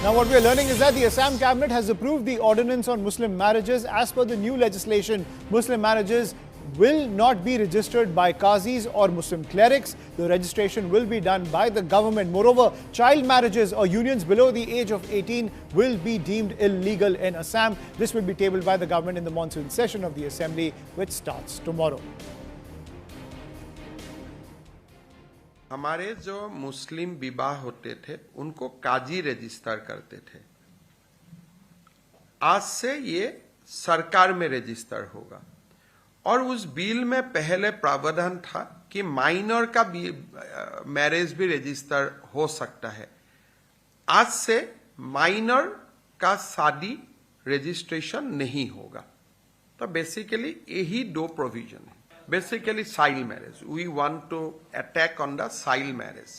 Now what we are learning is that the Assam cabinet has approved the ordinance on Muslim marriages. As per the new legislation, Muslim marriages will not be registered by qazis or Muslim clerics. The registration will be done by the government. Moreover, child marriages or unions below the age of 18 will be deemed illegal in Assam. This will be tabled by the government in the monsoon session of the assembly, which starts tomorrow. हमारे जो मुस्लिम विवाह होते थे उनको काजी register करते थे। आज से ये सरकार में रजिस्टर होगा और उस बिल में पहले प्रावधान था कि माइनर का मैरिज भी रजिस्टर हो सकता है। आज से माइनर का शादी रजिस्ट्रेशन नहीं होगा। तो बेसिकली यही दो प्रोविजन है। Basically, child marriage. We want to attack on the child marriage.